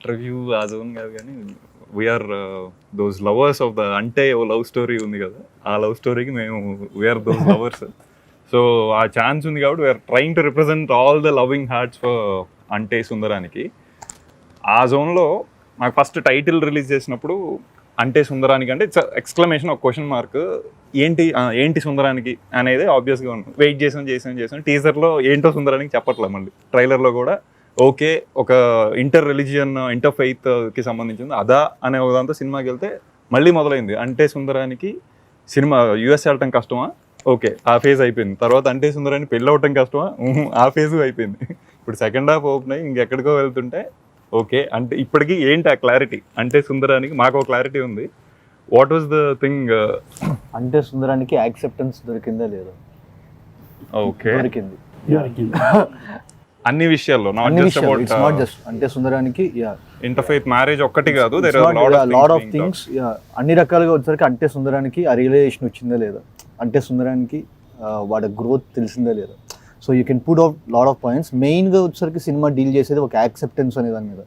Interview ఆ zone కాదు కానీ we are those lovers of the అంటే ఓ లవ్ స్టోరీ ఉంది కదా, ఆ లవ్ స్టోరీకి మేము వీఆర్ దోస్ లవర్స్. సో ఆ ఛాన్స్ ఉంది కాబట్టి we are trying to represent all the loving hearts for అంటే సుందరానికి. ఆ జోన్లో నాకు ఫస్ట్ టైటిల్ రిలీజ్ చేసినప్పుడు అంటే సుందరానికి అంటే ఇట్స్ ఎక్స్క్లమేషన్, ఒక క్వశ్చన్ మార్క్. ఏంటి సుందరానికి అనేది ఆబ్వియస్గా ఉంది. వెయిట్ చేసాం. టీజర్లో ఏంటో సుందరానికి చెప్పట్లేదు, మళ్ళీ ట్రైలర్లో కూడా ఓకే ఒక ఇంటర్ రిలీజియన్ ఇంటర్ ఫెయిత్కి సంబంధించింది అదా అనే ఒకదాంతో సినిమాకి వెళ్తే మళ్ళీ మొదలైంది. అంటే సుందరానికి సినిమా యూఎస్ వెళ్ళటం కష్టమా, ఓకే ఆ ఫేజ్ అయిపోయింది. తర్వాత అంటే సుందరానికి పెళ్ళి అవటం కష్టమా, ఆ ఫేజ్ అయిపోయింది. ఇప్పుడు సెకండ్ హాఫ్ ఓపెన్ అయ్యి ఇంకెక్కడికో వెళ్తుంటే ఓకే అంటే ఇప్పటికీ ఏంటి ఆ క్లారిటీ. అంటే సుందరానికి మాకు ఒక క్లారిటీ ఉంది. What was the thing? అంటే సుందరానికి యాక్సెప్టెన్స్ దొరికిందా లేదా? ఓకే, దొరికింది అన్ని విషయాల్లో, నాట్ జస్ట్ అంటే సుందరానికి ఇంటర్ఫెయిత్ మ్యారేజ్ ఒక్కటి కాదు, లాట్ ఆఫ్ థింగ్స్ అన్ని రకాలుగా వచ్చేసరికి అంటే సుందరానికి ఆ రియలైజేషన్ వచ్చిందా లేదా, అంటే సుందరానికి వాడి గ్రోత్ తెలిసిందా లేదా. So you can put out lot of points. మెయిన్గా వచ్చేసరికి సినిమా డీల్ చేసేది ఒక యాక్సెప్టెన్స్ అనే దాని మీద,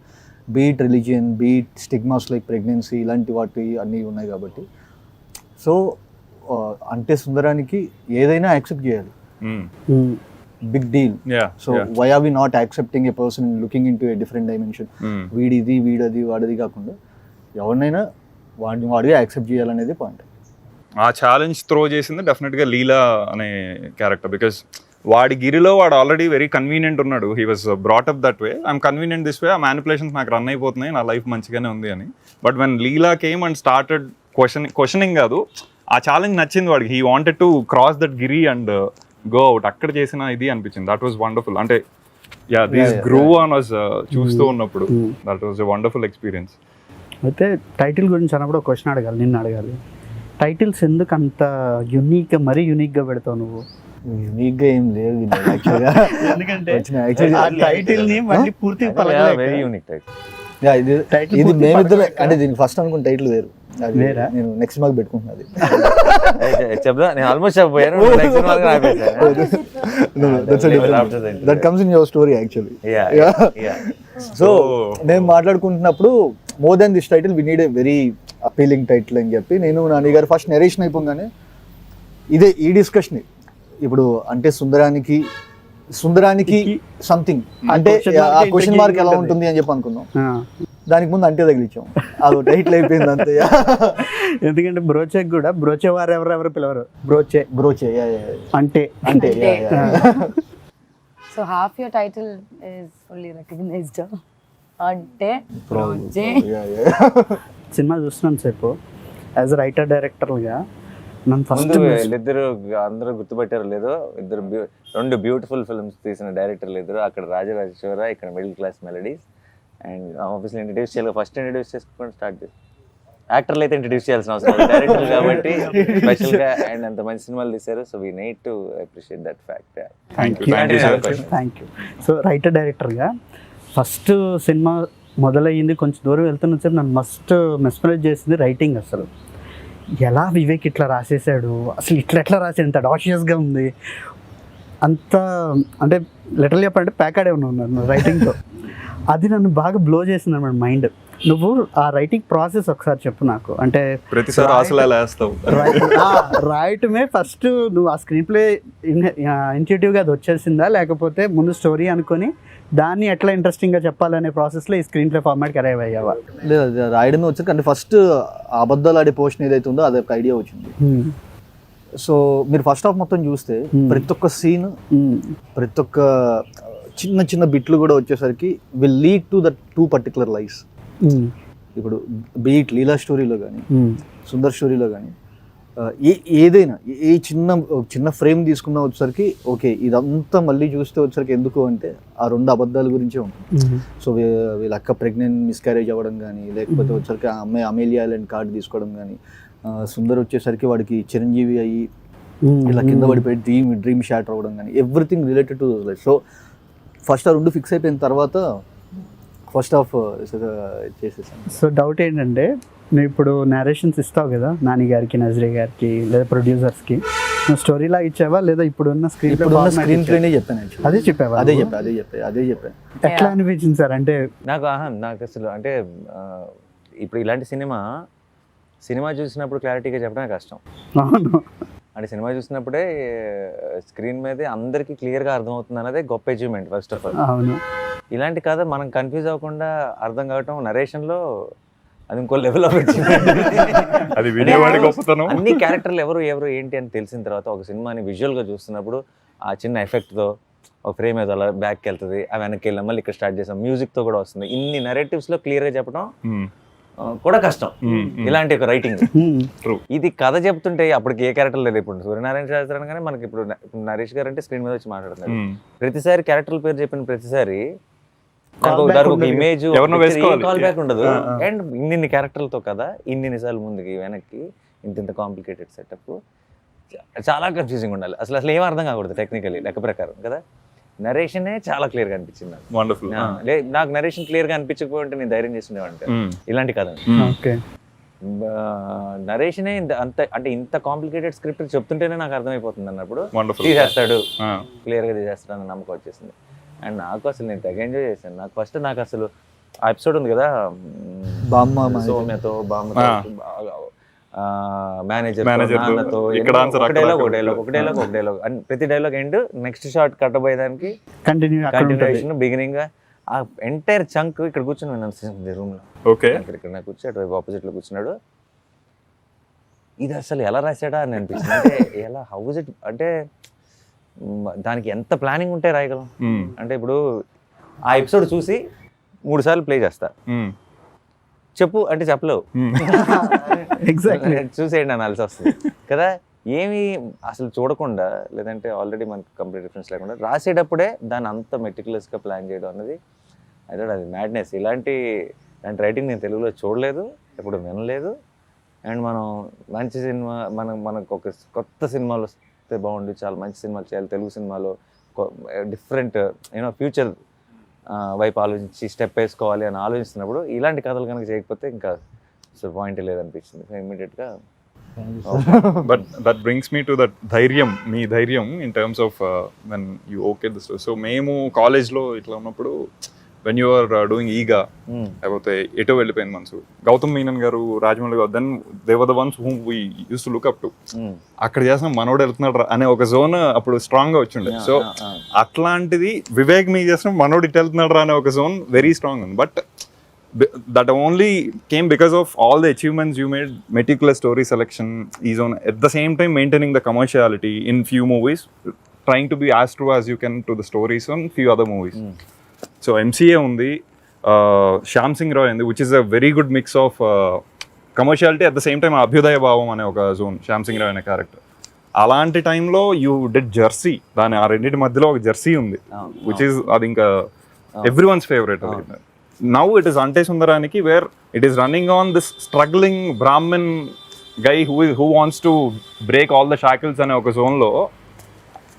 beat religion, beat stigmas like pregnancy, ఇలాంటి వాటి అన్నీ ఉన్నాయి కాబట్టి. సో అంటే సుందరానికి ఏదైనా యాక్సెప్ట్ చేయాలి, big deal. So why are we not accepting a person looking into a different dimension? వీడది వాడిది కాకుండా ఎవరినైనా వాడిగా యాక్సెప్ట్ చేయాలనేది పాయింట్. ఆ ఛాలెంజ్ త్రో చేసింది డెఫినెట్గా లీలా అనే క్యారెక్టర్. బికాస్ వాడి గిరిలో వాడు ఆల్రెడీ వెరీ కన్వీనియంట్ ఉన్నాడు. He was brought up that way, I'm convenient this way, ఆ మ్యానిపులేషన్స్ నాకు రన్ అయిపోతున్నాయి, నా లైఫ్ మంచిగానే ఉంది అని. But when Leela came and started questioning కాదు, ఆ ఛాలెంజ్ నచ్చింది వాడికి. He wanted to cross that Giri and go out. అక్కడ చేసిన ఇది అనిపించింది. That was wonderful. అంటే దిస్ గ్రో ఆన్ వాజ్ చూస్తూ ఉన్నప్పుడు that was a wonderful experience. అయితే టైటిల్ గురించి అన్నప్పుడు ఒక క్వశ్చన్ అడగాలి, నిన్ను అడగాలి. టైటిల్స్ ఎందుకు అంత యూనిక్గా, మరీ యూనిక్గా పెడతావు నువ్వు? యూనిక్గా ఏం లేదు యాక్చువల్గా, ఎందుకంటే టైటిల్ ని మళ్ళీ పూర్తిగా వెరీ యూనిక్ టైటిల్. ఇది మేమిద్దరు అంటే దీనికి ఫస్ట్ అనుకున్న టైటిల్ వేరు, నేను నెక్స్ట్ మార్క్ పెట్టుకుంటున్నది చెప్దా. నేను ఆల్మోస్ట్ చెప్పాను, that comes in your story actually. So నేను మాట్లాడుకుంటున్నప్పుడు more than this title we need a very appealing title అని చెప్పి నేను నాని గారు ఫస్ట్ నెరేషన్ అయిపోగానే ఇదే ఈ డిస్కషన్. ఇప్పుడు అంటే సుందరానికి సంథింగ్ అంటే ఆ క్వశ్చన్ మార్క్ ఎలా ఉంటుంది అని చెప్పి అనుకున్నాం. దానికి ముందు అంటే తగిలిచ్చాం, అది టైటిల్ అయిపోయింది అంతే. ఎందుకంటే బ్రోచే కూడా బ్రోచే వారు ఎవరెవరు పిలవరు, బ్రోచే అంటే. So half your title is fully recognized. అంటే సినిమా చూస్తున్నాను సేపు యాజ్ రైటర్ డైరెక్టర్గా నన్ను ఫస్ట్ వీళ్ళిద్దరు అందరూ గుర్తుపెట్టారు లేదో, రెండు బ్యూటిఫుల్ ఫిల్మ్స్ తీసిన డైరెక్టర్లు ఇద్దరు. అక్కడ రాజరాజేశ్వర, ఇక్కడ మిడిల్ క్లాస్ మెలడీస్. అండ్ ఆఫీస్లో ఇంట్రడ్యూస్ చేయాలి, ఫస్ట్ ఇంట్రడ్యూస్ చేసుకొని స్టార్ట్ చేసి యాక్టర్లు అయితే ఇంట్రడ్యూస్ చేయాల్సిన అవసరం లేదు, డైరెక్టర్లు కాబట్టి స్పెషల్గా అండ్ అంత మంచి సినిమాలు తీశారు. So we need to appreciate that fact. Thank you. So writer డైరెక్టర్గా ఫస్ట్ సినిమా మొదలయ్యింది, కొంచెం దూరం వెళ్తున్న సేపు నన్ను మస్ట్ మెస్మరైజ్ చేసింది రైటింగ్. అసలు ఎలా వివేక్ ఇట్లా రాసేసాడు, అసలు ఎట్లా రాసాడు, ఎంత డాషియస్గా ఉంది, అంత అంటే లిటరల్ చెప్పాలంటే ప్యాకాడే ఉన్నాను రైటింగ్తో. అది నన్ను బాగా బ్లో చేసింది అన్నమాట మైండ్. నువ్వు ఆ రైటింగ్ ప్రాసెస్ ఒకసారి చెప్పు నాకు. అంటే రాయటమే ఫస్ట్ నువ్వు ఆ స్క్రీన్ ప్లే ఇన్స్టిట్యూట్గా అది వచ్చేసిందా, లేకపోతే ముందు స్టోరీ అనుకొని దాన్ని ఎట్లా ఇంట్రెస్టింగ్గా చెప్పాలనే ప్రాసెస్లో ఈ స్క్రీన్ ప్లే ఫార్మాట్కి అరైవ్ అయ్యావా? లేదు, రాయడమే వచ్చాక అంటే ఫస్ట్ అబద్ధాలు ఆడే పోర్షన్ ఏదైతే ఉందో అదొక ఐడియా వచ్చింది. సో మీరు ఫస్ట్ హాఫ్ మొత్తం చూస్తే ప్రతి ఒక్క సీన్, ప్రతి ఒక్క చిన్న చిన్న బిట్లు కూడా వచ్చేసరికి will lead to that two particular lives. ఇప్పుడు బీట్ లీలా స్టోరీలో కానీ సుందర్ స్టోరీలో కానీ ఏదైనా ఏ చిన్న ఫ్రేమ్ తీసుకున్నా వచ్చేసరికి ఓకే ఇదంతా మళ్ళీ చూస్తే వచ్చేసరికి ఎందుకు అంటే ఆ రెండు అబద్ధాల గురించే ఉంటుంది. సో వీళ్ళ అక్క ప్రెగ్నెంట్ మిస్క్యారేజ్ అవ్వడం కానీ, లేకపోతే వచ్చేసరికి ఆ అమ్మాయి అమేలియా ఐలాండ్ కార్డు తీసుకోవడం కానీ, సుందర్ వచ్చేసరికి వాడికి చిరంజీవి అయ్యి ఇలా కింద పడిపోయి డ్రీమ్ షాటర్ అవ్వడం కానీ, everything related to life. So first ఆ రెండు ఫిక్స్ అయిపోయిన తర్వాత ఫస్ట్ హాఫ్ చేసేసాను. సో డౌట్ ఏంటంటే నువ్వు ఇప్పుడు నేరేషన్స్ ఇస్తావు కదా నాని గారికి, నజరీ గారికి, లేదా ప్రొడ్యూసర్స్కి, స్టోరీ లా ఇచ్చావా లేదా ఇప్పుడున్న స్క్రీన్ ప్లేనే చెప్పాను actually. అదే చెప్పావా? అదే చెప్పా ఎట్లా అనిపించింది సార్? అంటే నాకు అసలు అంటే ఇప్పుడు ఇలాంటి సినిమా చూసినప్పుడు క్లారిటీగా చెప్పడమే కష్టం. అవును, అంటే సినిమా చూసినప్పుడే స్క్రీన్ మీదే అందరికీ క్లియర్గా అర్థమవుతుంది అన్నదే గొప్ప అచీవ్మెంట్ ఫస్ట్ ఆఫ్ ఆల్. అవును, ఇలాంటి కథ మనం కన్ఫ్యూజ్ అవ్వకుండా అర్థం కావటం నరేషన్లో అది ఇంకో లెవెల్ ఆఫ్ అచీవ్మెంట్. అది వినేవాడి గొప్పతనం. అన్ని క్యారెక్టర్లు ఎవరు ఏంటి అని తెలిసిన తర్వాత ఒక సినిమాని విజువల్గా చూస్తున్నప్పుడు ఆ చిన్న ఎఫెక్ట్తో ఒక ఫ్రేమ్ ఏదో అలా బ్యాక్కి వెళ్తుంది, అవి వెనక్కి వెళ్ళాం, మళ్ళీ ఇక్కడ స్టార్ట్ చేసాం, మ్యూజిక్తో కూడా వస్తుంది. ఇన్ని నెరేటివ్స్లో క్లియర్గా చెప్పడం కూడా కష్టం ఇలాంటి ఒక రైటింగ్. ఇది కథ చెప్తుంటే అప్పటికి ఏ క్యారెక్టర్ లేదు. ఇప్పుడు సూర్యనారాయణ శాస్త్రి కానీ మనకి ఇప్పుడు నరేష్ గారు అంటే స్క్రీన్ మీద వచ్చి మాట్లాడుతున్నారు. ప్రతిసారి క్యారెక్టర్ పేరు చెప్పిన ప్రతిసారి ఒక ఇమేజ్ కాల్ బ్యాక్ ఉండదు. అండ్ ఇన్ని క్యారెక్టర్లతో కదా ఇన్నిసార్లు ముందుకి వెనక్కి ఇంత కాంప్లికేటెడ్ సెటప్ చాలా కన్ఫ్యూజింగ్ ఉండాలి. అసలు ఏం అర్థం కాకూడదు టెక్నికలీ లెక్క ప్రకారం కదా. నరేషనే చాలా క్లియర్ గా అనిపించింది నాకు. వండర్ఫుల్. నాకు నరేషన్ క్లియర్ గా అనిపించకపోతే నేను ధైర్యం చేస్తుండేవంటే ఇలాంటి కథ. నరేషనే అంత అంటే ఇంత కాంప్లికేటెడ్ స్క్రిప్ట్ చెప్తుంటేనే నాకు అర్థమైపోతుంది అన్నప్పుడు తీసేస్తాడు, క్లియర్ గా తీసేస్తాడు అన్న నమ్మకం వచ్చేసింది. అండ్ నాకు అసలు నేను తెగ ఎంజాయ్ చేశాను. నాకు అసలు ఆ ఎపిసోడ్ ఉంది కదా సౌమ్యతో బామ్మతో మేనేజర్ నాన్నతో ఒక డైలాగ్ అండ్ ప్రతి డైలాగ్ ఎండ్ నెక్స్ట్ షాట్ కట్టబోయేదానికి కంటిన్యూషన్ బిగినింగ్ ఆ ఎంటైర్ చంక్ ఇక్కడ కూర్చొని విన్నాను రూమ్ లో. ఇక్కడ నాకు కూర్చో అటు ఆపోజిట్ లో కూర్చున్నాడు. ఇది అసలు ఎలా రాశాడా అని అనిపించింది. అంటే ఎలా హౌస్ ఇట్ అంటే దానికి ఎంత ప్లానింగ్ ఉంటే రాయగలం. అంటే ఇప్పుడు ఆ ఎపిసోడ్ చూసి 3 సార్లు ప్లే చేస్తా, చెప్పు అంటే చెప్పలేవు, చూసేయండి అనాల్సి వస్తుంది కదా. ఏమి అసలు చూడకుండా లేదంటే ఆల్రెడీ మనకి కంప్లీట్ రిఫరెన్స్ లేకుండా రాసేటప్పుడే దాన్ని అంత మెటిక్యులస్గా ప్లాన్ చేయడం అన్నది అది మ్యాడ్నెస్. ఇలాంటి రైటింగ్ నేను తెలుగులో చూడలేదు, ఎప్పుడు వినలేదు. అండ్ మనం మంచి సినిమా మనకు ఒక కొత్త సినిమాలు వస్తే బాగుండి, చాలా మంచి సినిమాలు చేయాలి తెలుగు సినిమాలో, డిఫరెంట్ ఫ్యూచర్ వైపు ఆలోచించి స్టెప్ వేసుకోవాలి అని ఆలోచిస్తున్నప్పుడు ఇలాంటి కథలు కనుక చేయకపోతే ఇంకా అసలు పాయింట్ లేదనిపించింది ఇమ్మీడియట్గా. But that brings me to that ధైర్యం, మీ ధైర్యం in terms of when you okay this. So మేము కాలేజ్లో ఇట్లా ఉన్నప్పుడు when you are doing ఈగా లేకపోతే ఎటో వెళ్ళిపోయింది మనసు, గౌతమ్ మీనన్ గారు, రాజమౌళి గారు, then they were the ones whom we used to look up to. అక్కడ చేసిన మనోడు వెళ్తున్నాడు అనే ఒక జోన్ అప్పుడు స్ట్రాంగ్ గా వచ్చిండే. సో అట్లాంటిది వివేక్ మీ చేసిన మనోడు ఇటు వెళ్తున్నాడు అనే ఒక జోన్ వెరీ స్ట్రాంగ్ ఉంది. But that only came because of all the achievements you made, meticulous story selection is on, at the same time maintaining the commerciality in few movies, trying to be as true as you can to the stories on few other movies. So MCA undi, Shyam Singh Roy undi, which is a very good mix of commerciality at the same time abhyudaya bhavam ane oka zone Shyam Singh Roy ane character. అలాంటి టైంలో you did Jersey, దాని ఆ రెండింటి మధ్యలో ఒక Jersey ఉంది which is అది ఇంకా everyone's favorite. Now it is Ante Sundaraniki, where it is running on this struggling Brahmin guy who wants to break all the shackles ane oka zone lo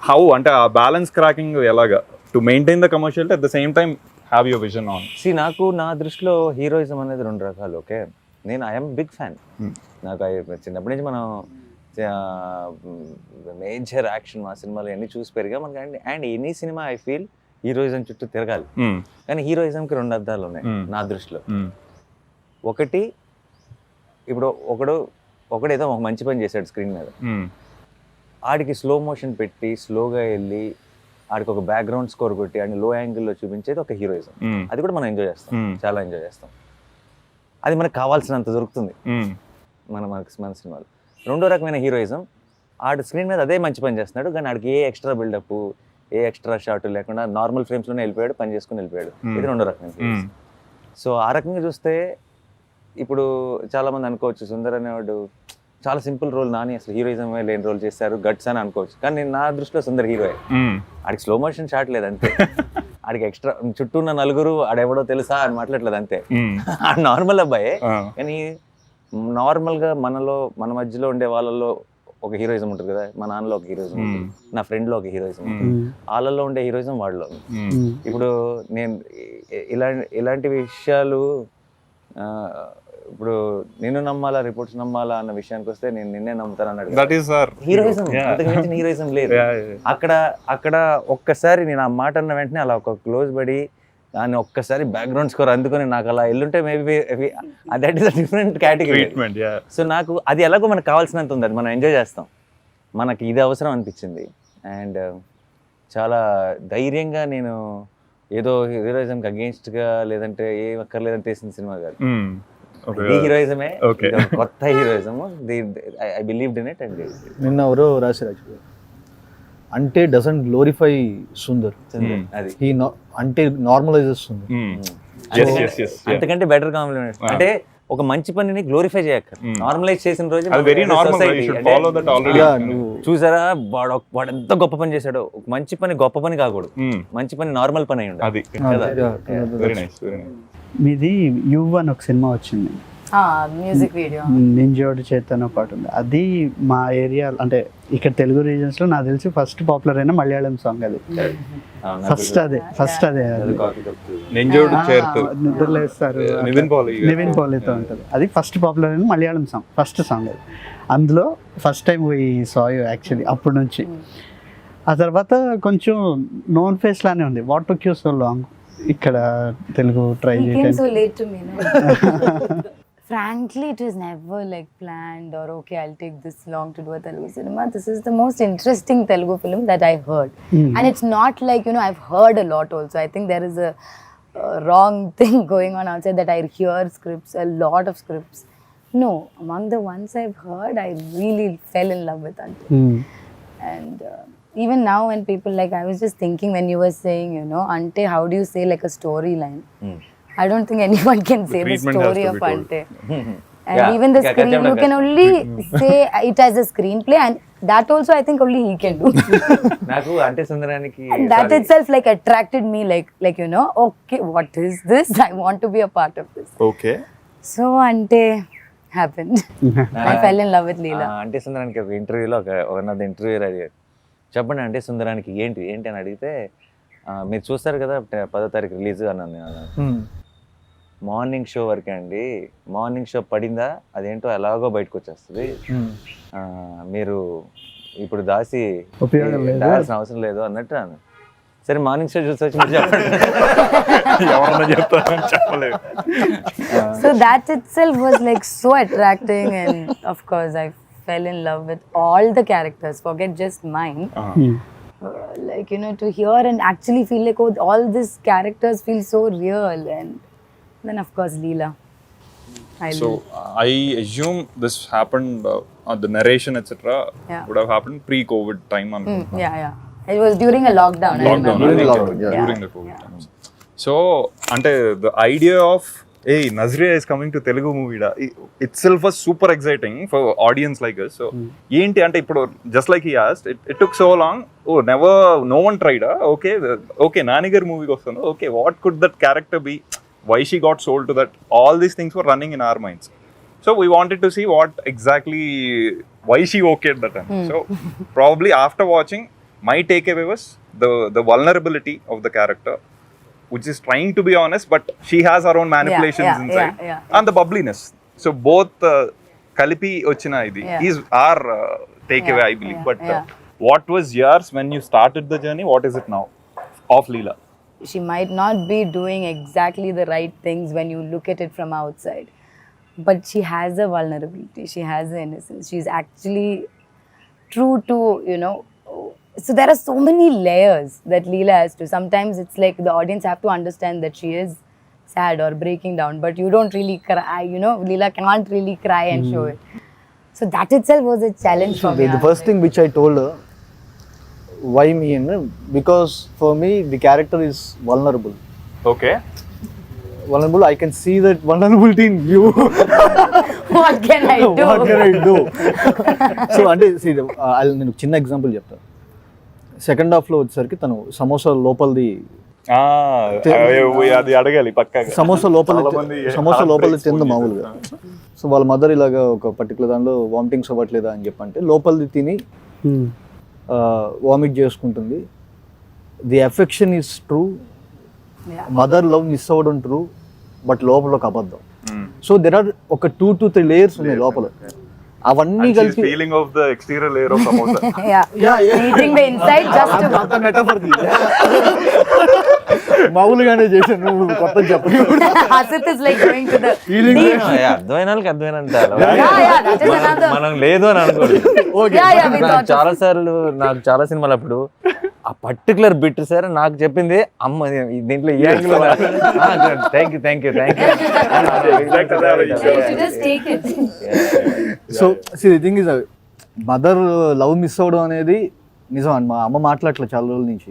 how ante aa balance cracking elaga to maintain the commerciality at the same time have your vision on. See, నాకు నా దృష్టిలో heroism అనేది 2 రకాలు. Okay, నేను I'm big fan. నాకు చిన్నప్పటి నుంచి మనం మేజర్ యాక్షన్ మా సినిమాలు అన్నీ చూసి పెరిగా మనకి. And any cinema I feel heroism చుట్టూ తిరగాలి. కానీ హీరోయిజంకి 2 అర్థాలు ఉన్నాయి నా దృష్టిలో. ఒకటి, ఇప్పుడు ఒకడు ఏదో ఒక మంచి పని చేశాడు స్క్రీన్ మీద, ఆడికి స్లో మోషన్ పెట్టి స్లోగా వెళ్ళి ఆడికి ఒక బ్యాక్గ్రౌండ్ స్కోర్ కొట్టి ఆడిని లో యాంగిల్లో చూపించేది ఒక హీరోయిజం. అది కూడా మనం ఎంజాయ్ చేస్తాం, చాలా ఎంజాయ్ చేస్తాం. అది మనకు కావాల్సినంత దొరుకుతుంది మన సినిమాలో. 2వ రకమైన హీరోయిజం, ఆడు స్క్రీన్ మీద అదే మంచి పని చేస్తున్నాడు కానీ ఆడికి ఏ ఎక్స్ట్రా బిల్డప్, ఏ ఎక్స్ట్రా షాట్ లేకుండా నార్మల్ ఫ్రేమ్స్లోనే వెళ్ళిపోయాడు, పని చేసుకుని వెళ్ళిపోయాడు. ఇది 2వ రకమైన. సో ఆ రకంగా చూస్తే ఇప్పుడు చాలామంది అనుకోవచ్చు సుందర్ అనేవాడు చాలా సింపుల్ రోల్, నాని అసలు హీరోయిజం లేని రోల్ చేశారు, గట్స్ అని అనుకోవచ్చు. కానీ నా దృష్టిలో సుందర్ హీరోయే. ఆడికి స్లో మోషన్ షాట్ లేదు అంతే, ఆడికి ఎక్స్ట్రా చుట్టూ ఉన్న నలుగురు ఆడెవడో తెలుసా అని మాట్లాడలేదు అంతే. ఆడు నార్మల్ అబ్బాయే, కానీ నార్మల్గా మన మధ్యలో ఉండే వాళ్ళలో ఒక హీరోయిజం ఉంటుంది కదా. మా నాన్నలో ఒక హీరోయిజం ఉంటుంది, నా ఫ్రెండ్లో ఒక హీరోయిజం ఉంటుంది, వాళ్ళల్లో ఉండే హీరోయిజం వాళ్ళలో. ఇప్పుడు నేను ఇలాంటి విషయాలు ఇప్పుడు నిన్ను నమ్మాలా రిపోర్ట్స్ నమ్మాలా అన్న విషయానికి వస్తే నేను నిన్నే నమ్ముతాను అన్నాడు. దట్ ఈస్ సార్ హీరోయిజం, అంతకు మించిన హీరోయిజం లేదు. అక్కడ ఒక్కసారి నేను ఆ మాట అన్న వెంటనే అలా ఒక క్లోజ్ పడి దాన్ని ఒక్కసారి బ్యాక్గ్రౌండ్ స్కోర్ అందుకొని నాకు అలా ఎల్లుంటే maybe that is a different category. So నాకు అది ఎలాగో మనకు కావాల్సినంత ఉంది, అది మనం ఎంజాయ్ చేస్తాం. మనకి ఇది అవసరం అనిపించింది. అండ్ చాలా ధైర్యంగా నేను ఏదో హీరోయిజంకి అగేన్స్ట్గా లేదంటే ఏ అక్కర్లేదని తీసిన సినిమా కాదు. హీరోయిజమే, కొత్త heroism. I believed in it. And నిన్న ఎవరో రాశారు, అంటే డజంట్ గ్లోరిఫై సుందర్, అది అంటే నార్మలైజెస్ సుందర్. అంతకంటే బెటర్ కాంప్లిమెంట్. అంటే ఒక మంచి పనిని గ్లోరిఫై చేయక నార్మలైజ్ చేసిన రోజు చూసారా వాడు ఎంత గొప్ప పని చేశాడో. ఒక మంచి పని గొప్ప పని కాకూడదు, మంచి పని నార్మల్ పని అయి ఉండాలి. మీది యువ్ అని ఒక సినిమా వచ్చింది, మ్యూజిక్ వీడియో నింజోడు చేతన పాటు ఉంది. అది మా ఏరియా అంటే ఇక్కడ తెలుగు రీజన్స్ లో నాకు తెలిసి ఫస్ట్ పాపులర్ అయిన మలయాళం సాంగ్ అది. ఫస్ట్ అదే నిద్రలేస్తారు నివిన్ పాలీతో ఉంటుంది. అది ఫస్ట్ పాపులర్ అయిన మలయాళం సాంగ్, ఫస్ట్ సాంగ్ అది. అందులో ఫస్ట్ టైం ఈ సాయ్ యాక్చువల్లీ అప్పటి నుంచి. ఆ తర్వాత కొంచెం నోన్ ఫేస్ లానే ఉంది. What took you so long ఇక్కడ తెలుగు ట్రై చేయడానికి? Frankly, it was never like planned or okay, I'll take this long to do a Telugu cinema. This is the most interesting Telugu film that I heard. And it's not like, you know, I've heard a lot also. I think there is a wrong thing going on outside that I hear scripts, a lot of scripts. No, among the ones I've heard, I really fell in love with Ante. And even now when people like, I was just thinking when you were saying, you know, Ante, how do you say like a storyline? I don't think anyone can say the story of Ante. And even the screen, you can only say it as a screenplay, and that also I think only he can do. Naku Ante Sundaraniki, and that itself like attracted me, like you know, okay, what is this? I want to be a part of this. Okay. So Ante happened. I fell in love with Leela. Ante Sundaraniki ఒక ఇంటర్వ్యూలో one of the interviewer అడిగారు, చెప్పండి Ante Sundaraniki ఏంటి అని అడిగితే, మీరు చూస్తారు కదా 10వ తారీఖు రిలీజ్ అన్నాను నేను. మార్నింగ్ షో వరకే అండి, మార్నింగ్ షో పడిందా అదేంటో ఎలాగో బయటకు వచ్చేస్తుంది, మీరు ఇప్పుడు దాసి దాల్సిన అవసరం లేదు అన్నట్టు అన్న. సరే మార్నింగ్ షో చూసి వచ్చి చెప్పలేదు. So that itself was like so attracting, and of course I fell in love with all the characters, forget just mine. Like, you know, to hear and actually feel like, oh, all these characters feel so real. And then of course Leela. I assume this happened, the narration etc. would have happened pre-COVID time. Yeah. It was during a lockdown. During the COVID times. So, ante the idea of, hey, Nazriya is coming to Telugu movie da, itself was super exciting for audience like us. So enti ante ippudu just like he asked, it took so long. Oh, no one tried. Okay Nani gar movie kostundo, okay, what could that character be, why she got sold to that, all these things were running in our minds. So we wanted to see what exactly, why she okayed that time. So probably after watching, my takeaway was the vulnerability of the character, which is trying to be honest, but she has her own manipulations inside. And the bubbliness. So both kalipi ochina idi is our takeaway, I believe. But what was yours when you started the journey? What is it now of Leela? She might not be doing exactly the right things when you look at it from outside, but she has a vulnerability, she has an innocence, she's actually true to, you know. So there are so many layers that Leela has to. Sometimes it's like the audience have to understand that she is sad or breaking down, but you don't really cry, you know. Leela can't really cry and show it. So that itself was a challenge for me. The first thing which I told her, why me, and because for me the character is vulnerable. Okay. Vulnerable, I can see that vulnerability in you. What can I do? So అంటే నేను చిన్న example చెప్తాను. Second half లో వచ్చేసరికి తను సమోసా లోపలిది అది అడగాలి పక్కాగా, సమోసా లోపల తింది మామూలుగా. సో వాళ్ళ మదర్ ఇలాగా ఒక పర్టికులర్ దానిలో వామిటింగ్స్ అవ్వట్లేదా అని చెప్పంటే లోపలిది తిని వామిట్ చేసుకుంటుంది. The affection is true, mother love miss అవ్వడం ట్రూ, బట్ లోపల ఒక అబద్ధం. సో దెర్ ఆర్ ఒక 2 to 3 లేయర్స్ ఉన్నాయి లోపల, అవన్నీ కలిపి feeling of the exterior layer of samosa. eating the inside just to అంత మెటఫర్ మామూలుగానే చేశాను, నువ్వు కొత్త చెప్పు. Asit is like going to the deep. అర్థమైన వాళ్ళకి అర్థమైనంత that is another. మనం లేదు అని అనుకోండి. We thought చాలా సార్లు నాకు చాలా సినిమాలు అప్పుడు ఆ పర్టికులర్ బిట్ సార్ నాకు చెప్పింది అమ్మ దీంట్లో ఈ angle thank you just take it. So the thing is mother love miss అవ్వడం అనేది నిజం అండి. మా అమ్మ మాట్లాడట్లేదు చాలా రోజుల నుంచి,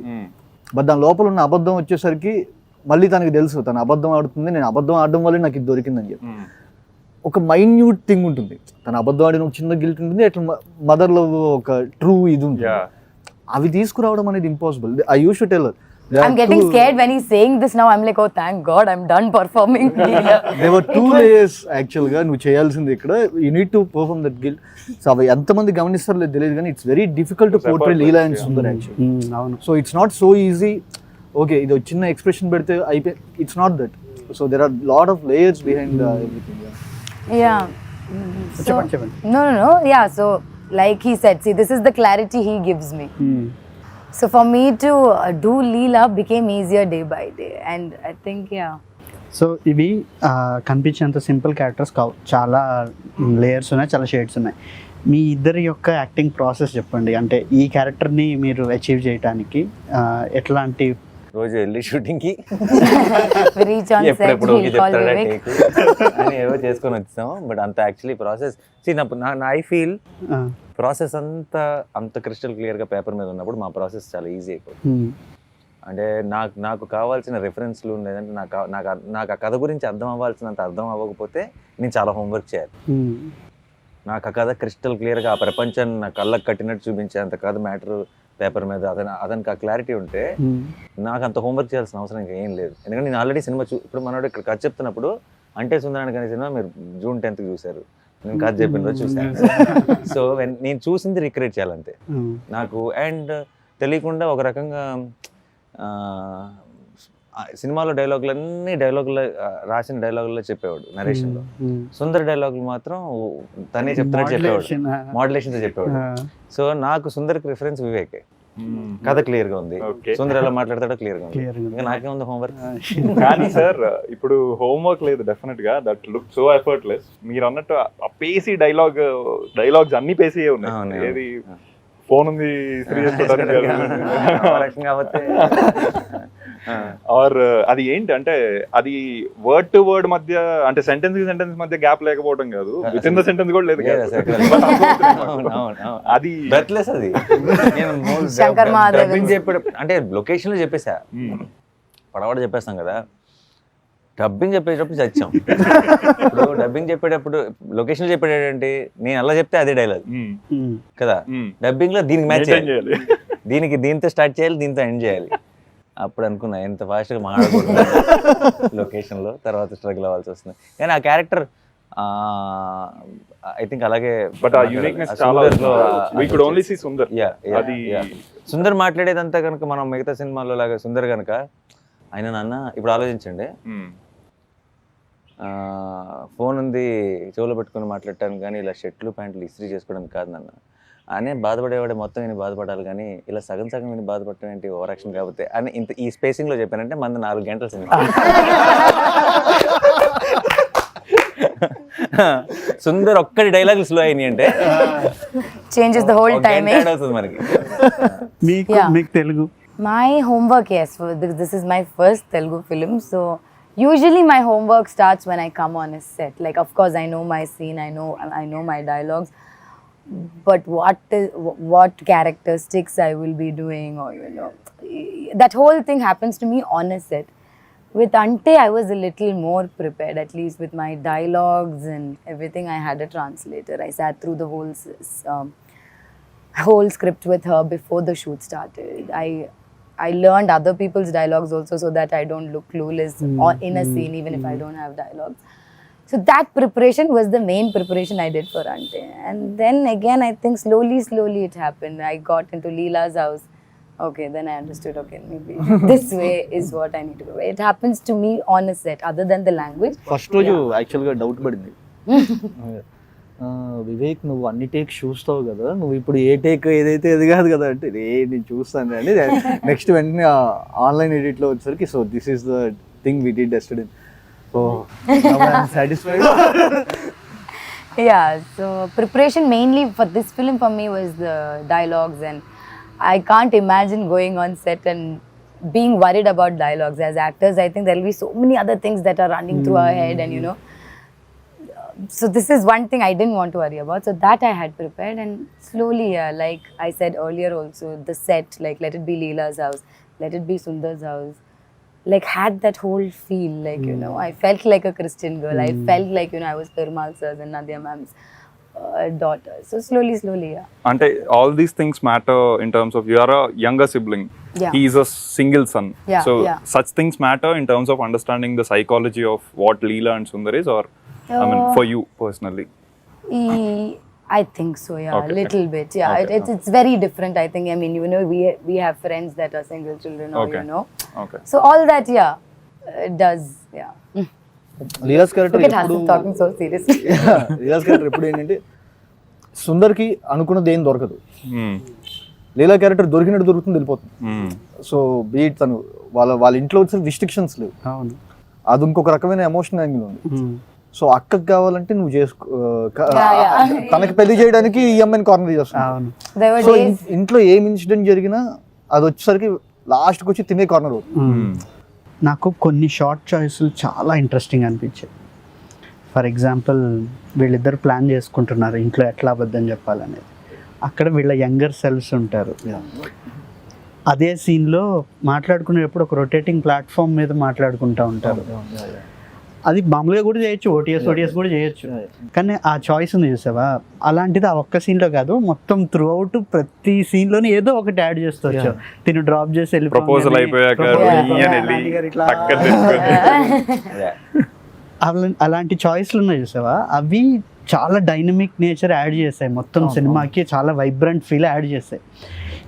బట్ దాని లోపల ఉన్న అబద్ధం వచ్చేసరికి మళ్ళీ తనకి తెలుసు తను అబద్ధం ఆడుతుంది, నేను అబద్ధం ఆడడం వల్ల నాకు ఇది దొరికిందని చెప్పి. ఒక మైన్యూట్ థింగ్ ఉంటుంది, తను అబద్ధం ఆడిన ఒక చిన్న గిల్ట్ ఉంటుంది, అట్లా మదర్ లవ్ ఒక ట్రూ ఇది ఉంటుంది. అవి తీసుకురావడం అనేది impossible. I use to tell I'm getting scared when he's saying this now. I'm like, oh, thank God, I'm done performing. There were 2 layers actually గా నువ్వు చేయాల్సింది ఇక్కడ. You need to perform that guilt. So అవి ఎంతమంది గమనిస్తారో లేదు తెలియదు కానీ it's very difficult to portray Leela and Sundar actually. అవును. So it's not so easy. Okay ఇది చిన్న ఎక్స్ప్రెషన్ పెడితే అయిపోయి, it's not that. So there are lot of layers behind everything. Yeah. So, no. Yeah, so like he said, see, this is the clarity he gives me. So for me to do Leela became easier day by day, and I think so ఇవి కనిపించేంత simple characters కావు, చాలా layers ఉన్నాయి, చాలా shades ఉన్నాయి. మీ ఇద్దరి యొక్క acting process చెప్పండి. అంటే ఈ క్యారెక్టర్ని మీరు అచీవ్ చేయడానికి ఎట్లాంటి రోజు వెళ్ళి షూటింగ్కి reach on set, ఎప్పుడెప్పుడు he'll call Vivek. అని ఏవో చేసుకొని వచ్చాం. బట్ అంత actually process I feel process అంత క్రిస్టల్ క్లియర్గా పేపర్ మీద ఉన్నప్పుడు మా ప్రాసెస్ చాలా ఈజీ అయిపోతుంది. అంటే నాకు కావాల్సిన రెఫరెన్స్లు లేదంటే నాకు ఆ కథ గురించి అర్థం అవ్వాల్సినంత అర్థం అవ్వకపోతే నేను చాలా హోంవర్క్ చేయాలి. నాకు ఆ కథ క్రిస్టల్ క్లియర్గా ఆ ప్రపంచాన్ని నా కళ్ళకు కట్టినట్టు చూపించేంత కథ మ్యాటర్ పేపర్ మీద అతనికి ఆ క్లారిటీ ఉంటే నాకు అంత హోంవర్క్ చేయాల్సిన అవసరం ఇంకా ఏం లేదు. ఎందుకంటే నేను ఆల్రెడీ సినిమా ఇప్పుడు మనోడు ఇక్కడ కథ చెప్తున్నప్పుడు అంటే సుందరానికి అనే సినిమా మీరు June 10th చూశారు, నేను కథ చెప్పిన రోజు చూశాను. సో నేను చూసింది రిక్రియేట్ చేయాలంతే నాకు. అండ్ తెలియకుండా ఒక రకంగా సినిమాలో డైలాగులన్నీ రాసిన డైలాగుల్లో చెప్పేవాడు నరేషన్లో. సుందర్ డైలాగులు మాత్రం తనే చెప్తాడు చెప్పేవాడు, మోడ్యులేషన్తో చెప్పేవాడు. సో నాకు సుందర్కి రిఫరెన్స్ వివేకే. కథ క్లియర్ గా ఉంది, సుందర్ ఎలా మాట్లాడతాడో క్లియర్ గా ఉంది. ఇంకా నాకేముంది హోంవర్క్. కానీ సార్ ఇప్పుడు హోంవర్క్ లేదు డెఫినెట్ గా. That look so effortless. మీరు అన్నట్టు ఆ పేసీ డైలాగ్స్ అన్ని పేసీ ఉన్నాయి. ఏది ఫోన్ ఉంది ఆర్ అది ఏంటి అంటే అది వర్డ్ టు వర్డ్ మధ్య అంటే సెంటెన్స్ మధ్య గ్యాప్ లేకపోవడం కాదు, విత్ ఇన్ ద సెంటెన్స్ కూడా లేదు. అది బెత్లెస్. అది డబ్బింగ్ చెప్పాడు అంటే లొకేషన్ లో చెప్పేసా, పడవాడ చెప్పేస్తాం కదా. డబ్బింగ్ చెప్పేటప్పుడు చచ్చాం. ఇప్పుడు డబ్బింగ్ చెప్పేటప్పుడు లొకేషన్ చెప్పేటంటే నేను అలా చెప్తే అదే డైలాగ్ కదా. డబ్బింగ్ లో దీనికి మ్యాచ్ చేయాలి, దీంతో స్టార్ట్ చేయాలి, దీంతో ఎండ్ చేయాలి. అప్పుడు అనుకున్నా ఎంత ఫాస్ట్గా మాట్లాడకూడదు లొకేషన్లో, తర్వాత స్ట్రగుల్ అవ్వాల్సి వస్తుంది. కానీ ఆ క్యారెక్టర్ ఐ థింక్ అలాగే. బట్ ఆ యూనిక్నెస్ చాలా we could only see Sundar. అది సుందర్ మాట్లాడేదంతా కనుక మనం మిగతా సినిమాల్లో లాగా సుందర్ కనుక ఆయన నాన్న ఇప్పుడు ఆలోచించండి, ఫోన్ ఉంది చెవులో పెట్టుకుని మాట్లాడటానికి కానీ ఇలా షర్ట్లు ప్యాంట్లు ఇస్త్రీ చేసుకోవడానికి కాదు నాన్న. అనే బాధపడేవాడే మొత్తం విని బాధపడాలి కానీ ఇలా సగం విని బాధపడటం ఏంటి ఓవర్ యాక్షన్ కాకపోతే అని ఇంత ఈ స్పేసింగ్ లో చెప్పానంటే మంది 4 గంటల సినిమా. సుందర్ ఒక్కటి డైలాగులు స్లో అయినాయి అంటే చేంజెస్ ద హోల్ టైమ్ అవుతుంది మనకి. మీకు Telugu my homework, yes, this is my first Telugu film, so usually my homework starts when I come on a set. Like of course I know my scene, I know my dialogues, but what characteristics I will be doing, or that whole thing happens to me on a set. With Ante I was a little more prepared, at least with my dialogues and everything. I had a translator. I sat through the whole script with her before the shoot started. I learned other people's dialogues also, so that I don't look clueless in a scene, even if I don't have dialogues. So that preparation was the main preparation I did for Ante. And then again, I think slowly it happened. I got into Leela's house. Okay, then I understood. Okay, maybe this way is what I need to go. It happens to me on a set, other than the language. First రోజు యాక్చువల్గా doubt పడింది. వివేక్ నువ్వు అన్ని take చూస్తావు కదా, నువ్వు ఇప్పుడు ఏ take ఏదైతే అది కాదు కదా అంటే నేను చూస్తాను అండి. నెక్స్ట్ వెంటనే ఆన్లైన్ ఎడిట్లో వచ్చేసరికి so this is the thing we did yesterday. So I'm satisfied. Yeah, so preparation mainly for this film for me was the dialogues, and I can't imagine going on set and being worried about dialogues. As actors, I think there will be so many other things that are running through our head, and you know, so this is one thing I didn't want to worry about, so that I had prepared. And slowly, like I said earlier also, the set, like let it be Leela's house, let it be Sundar's house, like had that whole feel, like you know, I felt like a Christian girl. I felt like, you know, I was Perumal sir's and Nadia ma'am's daughter. So slowly, yeah. Ante all these things matter in terms of you are a younger sibling. Yeah. He is a single son. Yeah, So yeah. such things matter in terms of understanding the psychology of what Leela and Sundar is, or I mean for you personally. I think so, yeah, Okay. a little bit, yeah. Okay. It's very different, I think. I mean, you know, we have friends that are single children, or Okay. you know, Okay. so all that, yeah, it does, yeah. Leela's character Look at Hassan talking so seriously. Leela's character ఎప్పుడు ఏంటంటే సుందర్కి అనుకున్నది ఏం దొరకదు, Hmm. లీలా character దొరికినట్టు దొరుకుతుంది వెళ్ళిపోతుంది. Hmm. So beat తను వాళ్ళ ఇంట్లో వచ్చిన రిస్ట్రిక్షన్స్ లేవు, అవును. అది ఇంకొక రకమైన ఎమోషన్ యాంగిల్ ఉంది. సో అక్కకి కావాలంటే నువ్వు చేసుకో, తనకి పెళ్లి చేయడానికి ఈ అమ్మాయిని కార్నర్ చేస్తాను. అవును. There were సో days, ఇంట్లో ఏం ఇన్సిడెంట్ జరిగినా అది వచ్చేసరికి లాస్ట్కి వచ్చి తినే కార్నర్ అవుతుంది. నాకు కొన్ని షార్ట్ చాయిస్లు చాలా ఇంట్రెస్టింగ్ అనిపించాయి. ఫర్ ఎగ్జాంపుల్, వీళ్ళిద్దరు ప్లాన్ చేసుకుంటున్నారు ఇంట్లో ఎట్లా అబద్ధం చెప్పాలనేది. అక్కడ వీళ్ళ యంగర్ సెల్ఫ్స్ ఉంటారు. అదే సీన్లో మాట్లాడుకునేటప్పుడు ఒక రొటేటింగ్ ప్లాట్ఫామ్ మీద మాట్లాడుకుంటూ ఉంటారు. అది మామూలుగా కూడా చేయొచ్చు, ఓటీఎస్ కూడా చేయొచ్చు. కానీ ఆ చాయిస్ ఉంది చూసావా, అలాంటిది ఆ ఒక్క సీన్లో కాదు, మొత్తం త్రూ అవుట్ ప్రతి సీన్లోనే ఏదో ఒకటి యాడ్ చేస్తూ తిను డ్రాప్ చేసి ప్రపోజల్ అయిపోయాక అలాంటి చాయిస్లు ఉన్నాయి చూసావా, అవి చాలా డైనమిక్ నేచర్ యాడ్ చేస్తాయి, మొత్తం సినిమాకి చాలా వైబ్రెంట్ ఫీల్ యాడ్ చేస్తాయి.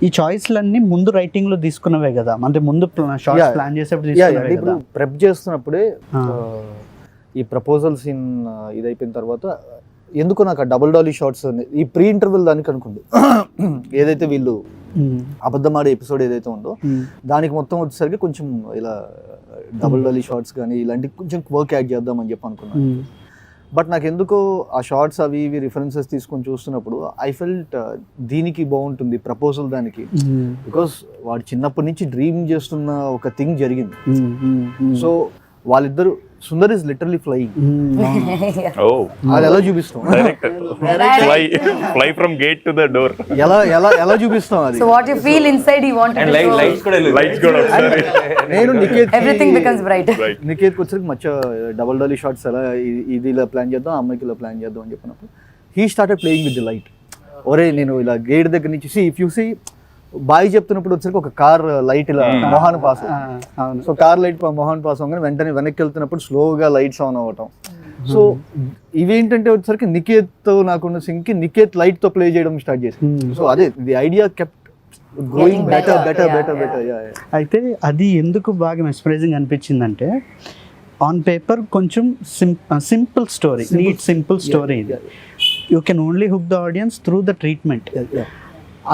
ఈ చాయిస్లన్నీ ముందు రైటింగ్ లో తీసుకున్నవే కదా, అంటే ముందు షార్ట్స్ ప్లాన్ చేసేప్పుడు తీసుకున్నవే ఇప్పుడు కదా. ప్రెప్ చేస్తున్నప్పుడే ఈ ప్రపోజల్ సీన్ ఇదైపోయిన తర్వాత ఎందుకో నాకు ఆ డబుల్ డాలీ షార్ట్స్ ఈ ప్రీ ఇంటర్వెల్ దానికి అనుకోండి, ఏదైతే వీళ్ళు అబద్ధమాడే ఎపిసోడ్ ఏదైతే ఉందో దానికి మొత్తం వచ్చేసరికి కొంచెం ఇలా డబుల్ డాలీ షార్ట్స్ కానీ ఇలాంటి కొంచెం వర్క్ యాడ్ చేద్దామని చెప్పి అనుకున్నాను. బట్ నాకు ఎందుకో ఆ షార్ట్స్ అవి ఇవి రిఫరెన్సెస్ తీసుకొని చూస్తున్నప్పుడు ఐ ఫెల్ట్ దీనికి బాగుంటుంది ప్రపోజల్ దానికి, బికాస్ వాడు చిన్నప్పటి నుంచి డ్రీమ్ చేస్తున్న ఒక థింగ్ జరిగింది. సో వాళ్ళిద్దరు Sundar is literally flying, Oh. అది ఎలా చూపిస్తాం, Fly from gate to the door. ఎలా చూపిస్తాం అది. so what you feel inside, you want to And show. lights కూడా Lights కూడా ఒకసారి. నేను Everything becomes brighter. నికేత్కి వచ్చరికి మచ్చ డబుల్ డాలీ షార్ట్స్ ఎలా ఇది ఇలా ప్లాన్ చేద్దాం, అమ్మాయికి ఇలా ప్లాన్ చేద్దాం అని చెప్పినప్పుడు he started playing with the light. ఒరే నేను ఇలా గేట్ దగ్గర నుంచి ఇఫ్ యూ సీ బాయ్ చెప్తున్నప్పుడు వచ్చరికి ఒక కార్ లైట్ ఇలా మొహాన్ పాస్, సో కార్ లైట్ మొహాన్ పాస్ అవ్వగానే వెంటనే వెనక్కి వెళ్తున్నప్పుడు స్లోగా లైట్స్ ఆన్ అవ్వటం. సో ఇవేంటంటే వచ్చరికి నికేత్ నాకున్న సింగ్కి నికేత్ లైట్ తో ప్లే చేయడం స్టార్ట్ చేసి, సో అదే the idea kept growing better. అయితే అది ఎందుకు బాగా మెస్పరైజింగ్ అనిపించిందంటే, ఆన్ పేపర్ కొంచెం simple story, neat simple story. ఇది you can only hook the audience through the treatment.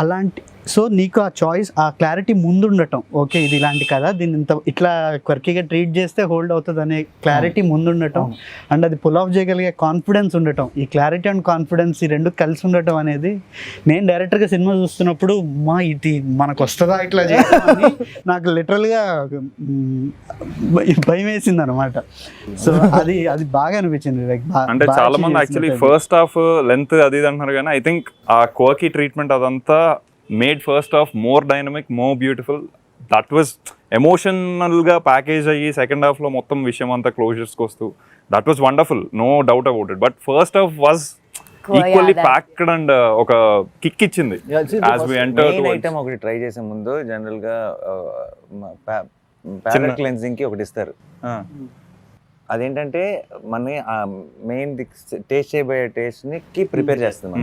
అలాంటి సో నీకు ఆ చాయిస్, ఆ క్లారిటీ ముందు ఉండటం, ఓకే ఇది ఇలాంటి కదా, దీన్ని ఇంత ఇట్లా క్వర్కీగా ట్రీట్ చేస్తే హోల్డ్ అవుతుంది అనే క్లారిటీ ముందు ఉండటం, అండ్ అది పుల్ ఆఫ్ చేయగలిగే కాన్ఫిడెన్స్ ఉండటం, ఈ క్లారిటీ అండ్ కాన్ఫిడెన్స్ ఈ రెండు కలిసి ఉండటం అనేది, నేను డైరెక్టర్గా సినిమా చూస్తున్నప్పుడు మా ఇది మనకు వస్తుందా ఇట్లా చేయని నాకు లిటరల్గా భయం వేసింది అనమాట. సో అది బాగా అనిపించింది వివేక్. అంటే చాలా మంది యాక్చువల్లీ ఫస్ట్ హాఫ్ లెంత్ అది ఇది అంటున్నారు, కానీ ఐ థింక్ ఆ కోకి ట్రీట్మెంట్ అదంతా made first half more dynamic, more beautiful. That was ఎమోషనల్గా ప్యాకేజ్ అయ్యి సెకండ్ హాఫ్లో మొత్తం విషయం అంతా క్లోజర్స్కి వస్తూ that was wonderful, no doubt about it. But first half was equally packed and ఒక కిక్ ఇచ్చింది. యాజ్ వి ఎంటర్ ఐటమ్ ఒకటి ట్రై చేసే ముందు జనరల్ గా ప్యాలెట్ క్లెన్జింగ్ కి ఒకటి ఇస్తారు. అదేంటంటే మన మెయిన్ టేస్ట్ చేయబోయే టేస్ట్ కి ప్రిపేర్ చేస్తాం.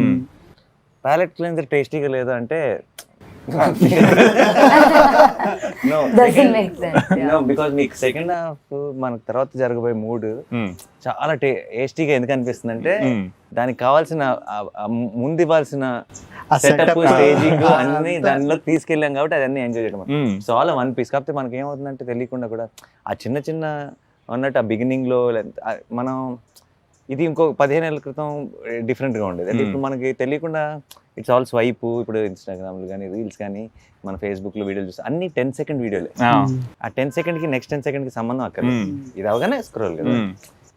ప్యాలెట్ క్లెన్జర్ టేస్టీగా లేదు అంటే Doesn't make sense. Yeah. Because మీకు సెకండ్ హాఫ్ మనకు తర్వాత జరగబోయే మూడు చాలా టేస్టీగా ఎందుకు అనిపిస్తుంది అంటే దానికి కావాల్సిన ముందు ఇవ్వాల్సిన సెటప్ స్టేజింగ్ అన్ని దానిలో తీసుకెళ్ళాం కాబట్టి అదన్నీ ఎంజాయ్ చేయడం. So all one piece. కాకపోతే మనకి ఏమవుతుందంటే తెలియకుండా కూడా ఆ చిన్న చిన్న అన్నట్టు ఆ బిగినింగ్ లో మనం ఇది ఇంకో 15 ఏళ్ళ క్రితం డిఫరెంట్ గా ఉండేది. అంటే ఇప్పుడు మనకి తెలియకుండా ఇట్స్ ఆల్ స్వైప్. ఇప్పుడు ఇన్స్టాగ్రామ్లు కానీ రీల్స్ కానీ మన ఫేస్బుక్ లో వీడియోలు చూస్తే అన్ని 10 సెకండ్ వీడియోలే. ఆ 10 సెకండ్ కి నెక్స్ట్ 10 సెకండ్ కి సంబంధం అక్కర్లేదు, ఇది అవగానే స్క్రోల్ కదా.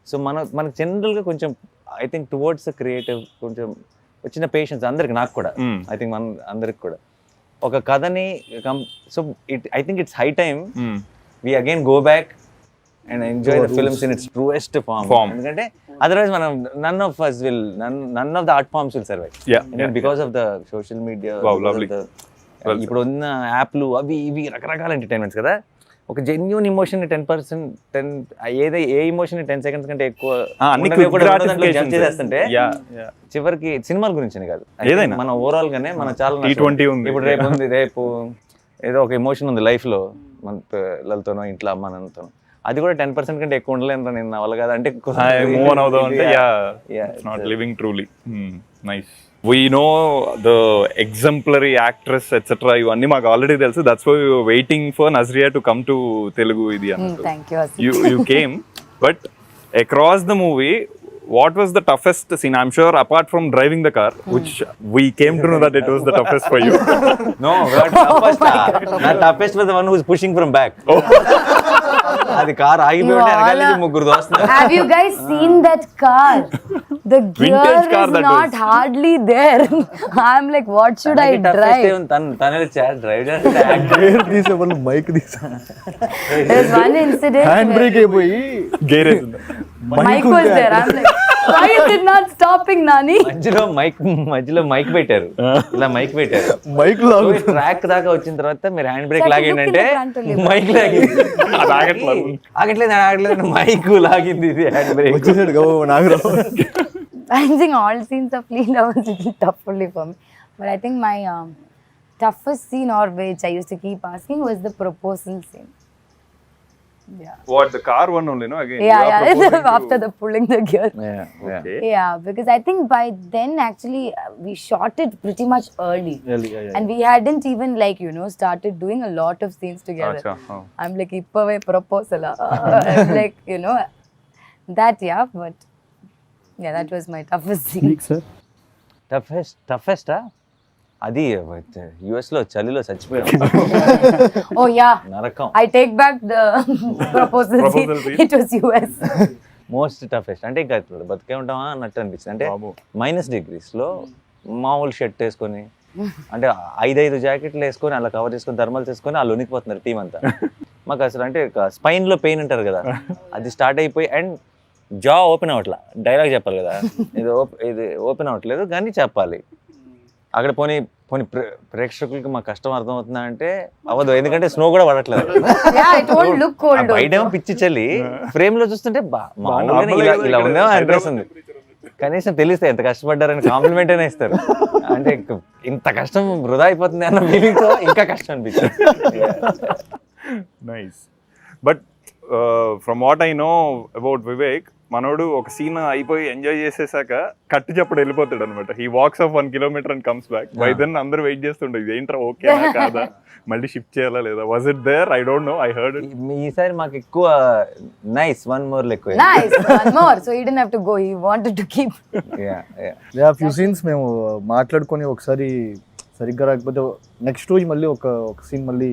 సో మనకు జనరల్ గా కొంచెం ఐ థింక్ టువర్డ్స్ క్రియేటివ్ కొంచెం వచ్చిన పేషెన్స్ అందరికి, నాకు కూడా ఐ థింక్ మన అందరికి కూడా ఒక కథని so I think it's high time we again go back and enjoy the films in its truest form. ఎందుకంటే otherwise మనం none of the art forms will survive. Because of the social media. Wow, lovely. ఇప్పుడు ఉన్న యాప్లు అవి ఇవి రకరకాల entertainments కదా. ఒక జెన్యూన్ ఇమోషన్ 10% ఏ ఇమోషన్ 10 సెకండ్స్ కంటే ఎక్కువ జడ్జ్ చేస్తుంటే చివరికి సినిమాల గురించి కాదు, ఏదైనా మన ఓవరాల్ గానే మన చాలా ఇప్పుడు రేపు ఏదో ఒక ఎమోషన్ ఉంది లైఫ్ లో మన పిల్లలతోనో ఇంట్లో అమ్మ నాన్నతోనో, అది కూడా 10% కంటే ఎక్కువ ఉండలేదు నేను అవ్వాలి కదా అంటే మూవ్ ఆన్ అవుదాం అంటే it's not living truly. Nice. We know the exemplary actress etc. ఇవన్నీ మాకు ఆల్రెడీ తెలుసు. That's why we were waiting for Nazriya to come to Telugu ఇది అన్నట్టు. Thank you. You came, but across the movie what was the toughest scene? I'm sure apart from driving the car, which we came to know that it was the toughest for you. No, not toughest was the one who was pushing from back. అది car ఆగిపోయింటే వెనకాల ముగ్గురు దోస్తున్నారు. Have you guys seen that car? The gear is not hardly there. I'm like, what should I drive? తనే drive తీసేవాళ్ళు mic తీసా, There's one incident hand brake అయిపోయి Gear Mike was there. I'm like, why is it not stopping, Nani? మధ్యలో mic పెట్టారు, ఇలా mic పెట్టారు. Mic లాగు track దాకా వచ్చిన తర్వాత మీరు హ్యాండ్ బ్రేక్ లాగిందంటే మైక్ లాగింది. ఆగట్లేదు మైక్ లాగింది, ఇది హ్యాండ్ బ్రేక్ వచ్చేసాడు Nagarao. I think all scenes of Leela was a little tough only for me. But I think my toughest scene, or which I used to keep asking, was the proposal scene. Yeah. What, the car one only, no? Again. Yeah. After the pulling the gear. Okay. Yeah, because I think by then actually we shot it pretty much early. And we hadn't even started doing a lot of scenes together. Achha. I'm like, ippave proposal. I'm like, that, but yeah, that was my toughest scene. sir. Toughest అది US లో చలిలో చచ్చిపోయాం. Oh yeah, నరకం. I take back the proposal scene. It was US. Most toughest అంటే ఇంకా బతికే ఉంటామా అన్నట్టు అనిపించింది. అంటే -degrees లో మామూలు షర్ట్ వేసుకొని, అంటే 5 జాకెట్లు వేసుకొని అలా కవర్ చేసుకొని థర్మల్స్ వేసుకొని వాళ్ళు వణికిపోతున్నారు టీం అంతా. మాకు అసలు అంటే స్పైన్ లో పెయిన్ అంటారు కదా, అది స్టార్ట్ అయిపోయి అండ్ జా ఓపెన్ అవ్వట్లా. డైలాగ్ చెప్పాలి కదా, ఇది ఓపెన్ అవ్వట్లేదు కానీ చెప్పాలి. అక్కడ పోనీ ప్రేక్షకులకి మా కష్టం అర్థమవుతుందా అంటే అవ్వదు, ఎందుకంటే స్నో కూడా పడట్లేదు. Yeah, it won't look cold. బయటేమో పిచ్చి చల్లి, ఫ్రేమ్ లో చూస్తుంటే ఇలా ఉందేమో అనిపిస్తుంది. కనీసం తెలిస్తే ఎంత కష్టపడ్డారని కాంప్లిమెంట్ అయినా ఇస్తారు. అంటే ఇంత కష్టం వృధా అయిపోతుంది అన్న ఫీలింగ్ తో ఇంకా కష్టం అనిపించింది. Nice. But from what I know about Vivek, మనోడు ఒక సీన్ అయిపోయి ఎంజాయ్ చేసేసాక కట్టు చెప్పడు వెళ్ళిపోతాడు అనమాట. He walks of 1 kilometer and comes back. By then అందరూ వెయిట్ చేస్తుండే, ఏంట్రా ఓకేనా కాదా, మళ్ళీ షిఫ్ట్ చేయాలా లేదా. Was it there? I don't know, I heard it. ఈసారి మాకు ఎక్కువ నైస్ వన్ మోర్ ఎక్కువ. Nice, one more. So he didn't have to go. He wanted to keep. Yeah, few scenes మేము మాట్లాడుకొని ఒకసారి సరిగ్గా రాకపోతే నెక్స్ట్ రోజు మళ్ళీ ఒక సీన్ మళ్ళీ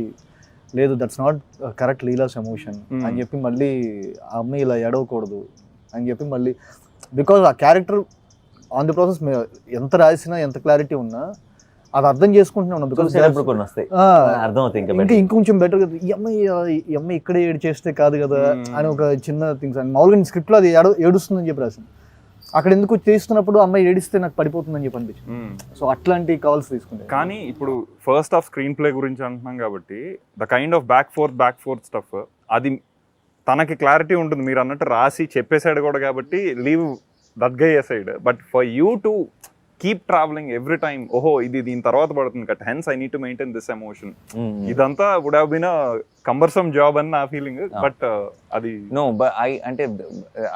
లేదు, that's not correct Leela's emotion అని చెప్పి మళ్ళీ ఆ అమ్మాయి ఇలా ఏడవకూడదు అని చెప్పి మళ్ళీ, బికాజ్ ఆ క్యారెక్టర్ ఆన్ ది ప్రాసెస్ ఎంత రాసినా ఎంత క్లారిటీ ఉన్నా అది అర్థం చేసుకుంటున్నా ఉన్నాం. బికాస్ ఇంకా ఇంకొంచెం బెటర్ కదా, ఈ అమ్మాయి ఇక్కడే ఏడు చేస్తే కాదు కదా అని ఒక చిన్న థింగ్స్. అండ్ మామూలుగా స్క్రిప్ట్లో అది ఏడుస్తుందని చెప్పి రాసింది, అక్కడ ఎందుకు చేస్తున్నప్పుడు అమ్మాయి ఏడిస్తే నాకు పడిపోతుందని చెప్పి అనిపించింది. సో అట్లాంటి కాల్స్ తీసుకుంటే. కానీ ఇప్పుడు ఫస్ట్ హాఫ్ స్క్రీన్ ప్లే గురించి అంటున్నాం కాబట్టి the kind of back fourth stuff అది తనకి క్లారిటీ ఉంటుంది. మీరు అన్నట్టు రాసి చెప్పేసాడు కూడా కాబట్టి leave that guy aside. But for you to keep travelling every time, ఓహో ఇది దీని తర్వాత పడుతుంది cut, hence I need to maintain this emotion. ఇదంతా would have been a cumbersome job అని నా ఫీలింగ్. బట్ అది అంటే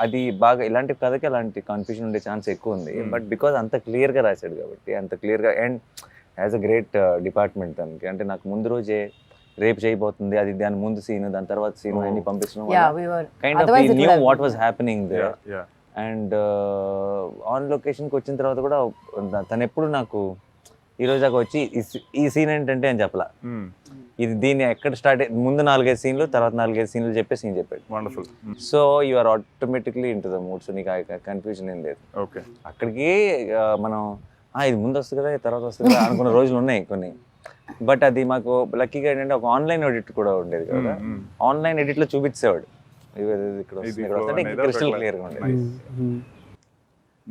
అది బాగా ఇలాంటి కథకి అలాంటి కన్ఫ్యూజన్ ఉండే ఛాన్స్ ఎక్కువ ఉంది. బట్ బికాజ్ అంత క్లియర్గా రాశాడు కాబట్టి, అంత క్లియర్గా, and as a great department దానికి. అంటే నాకు ముందు రోజే రేపు చేయబోతుంది, అది దాని ముందు సీన్, దాని తర్వాత సీన్ అన్ని పంపిస్తున్నాం. Kind of we knew what was happening there. And on లొకేషన్కి వచ్చిన తర్వాత కూడా తను ఎప్పుడు నాకు ఈరోజు దాకా వచ్చి ఈ సీన్ ఏంటంటే అని చెప్పలా, ఇది దీన్ని ఎక్కడ స్టార్ట్ ముందు 4-5 సీన్లు, తర్వాత 4-5 సీన్లు చెప్పే సీన్ చెప్పాడు. Wonderful. So you are automatically into the mood. So నీకు కన్ఫ్యూజన్ ఏం లేదు. ఓకే, అక్కడికి మనం ఇది ముందు వస్తుంది కదా తర్వాత వస్తుంది కదా అనుకున్న రోజులు ఉన్నాయి కొన్ని. బట్ అది మాకు లక్కీగా ఏంటంటే ఒక ఆన్లైన్ ఎడిట్ కూడా ఉండేది కదా, ఆన్లైన్ ఎడిట్లో చూపించేవాడు క్రిస్టల్ క్లియర్గా ఉండేది.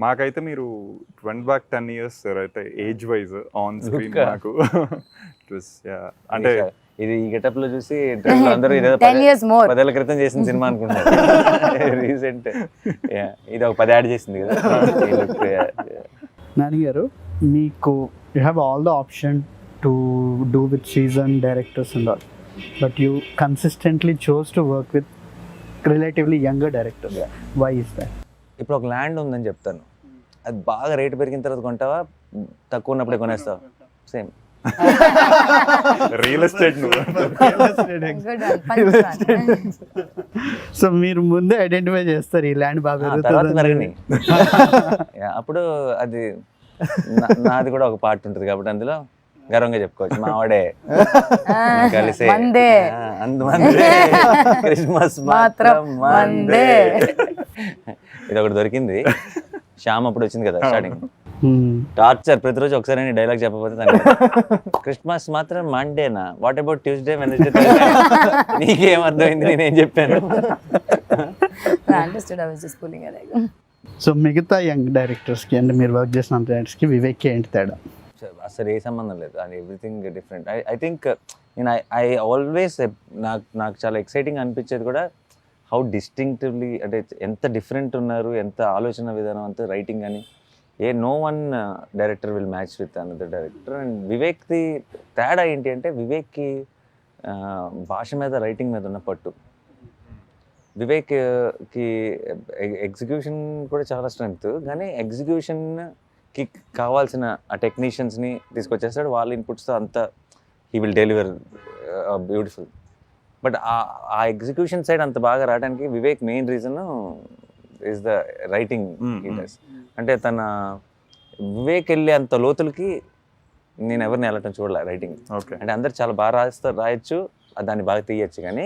మాకైతే మీరు 10 years సార్ అయితే ఏజ్ వైజ్ ఆన్ స్క్రీన్ నాకు అంటే ఇది ఈ గెటప్ లో చూసి అందరూ 10 ఏళ్ల క్రితం చేసిన సినిమా అనుకుంటారు. రీసెంట్ ఇది ఒక 10 యాడ్ చేసింది కదా. నాని గారు, మీకు you have all the option to do with seasoned directors and all, but you consistently chose to work with relatively younger directors. Why is that? ఇప్పుడు ఒక ల్యాండ్ ఉందని చెప్తాను, అది బాగా రేటు పెరిగిన తర్వాత కొంటావా, తక్కువ ఉన్నప్పుడే కొనేస్తావా? Same real estate. సో మీరు ముందే ఐడెంటిఫై చేస్తారు ఈ ల్యాండ్ బాగా పెరగని. అప్పుడు అది నాది కూడా ఒక పార్ట్ ఉంటుంది కాబట్టి అందులో గర్వంగా చెప్పుకోవచ్చు, మా వాడే కలిసే క్రిస్మస్ మాత్రం మందే. ఇది ఒకటి దొరికింది. శ్యామ్ అప్పుడు వచ్చింది కదా స్టార్టింగ్, టార్చర్ ప్రతిరోజు ఒకసారి డైలాగ్ చెప్పకపోతే క్రిస్మస్ మాత్రం మండేనా, వాట్ అబౌట్ ట్యూస్డే వెనస్డే? నీకేం అర్థమైంది నేనేం చెప్పాను? సో మిగతా యంగ్ డైరెక్టర్స్కి అంటే మీరు వర్క్ చేసిన డైరెక్టర్స్కి వివేక్కి ఏంటి తేడా? అసలు ఏ సంబంధం లేదు, అది ఎవ్రీథింగ్ డిఫరెంట్. ఐ థింక్ నేను ఐ ఆల్వేస్ నాకు చాలా ఎక్సైటింగ్ అనిపించేది కూడా హౌ డిస్టింక్టివ్లీ, అంటే ఎంత డిఫరెంట్ ఉన్నారు, ఎంత ఆలోచన విధానం, అంత రైటింగ్ అని. No one director will match with another director. And వివేక్ది తేడా ఏంటి అంటే, వివేక్కి భాష మీద రైటింగ్ మీద ఉన్న పట్టు. వివేక్కి ఎగ్జిక్యూషన్ కూడా చాలా స్ట్రెంగ్త్, కానీ ఎగ్జిక్యూషన్కి కావాల్సిన ఆ టెక్నీషియన్స్ని తీసుకొచ్చేస్తాడు, వాళ్ళ ఇన్పుట్స్తో అంతా he will deliver beautiful. But ఆ ఎగ్జిక్యూషన్ సైడ్ అంత బాగా రావడానికి Vivek main reason is the writing. అంటే వివేక్ వెళ్ళే అంత లోతులకి నేను ఎవరిని వెళ్ళటం చూడలే రైటింగ్. అంటే అందరు చాలా బాగా రాయొచ్చు, దాన్ని బాగా తీయచ్చు, కానీ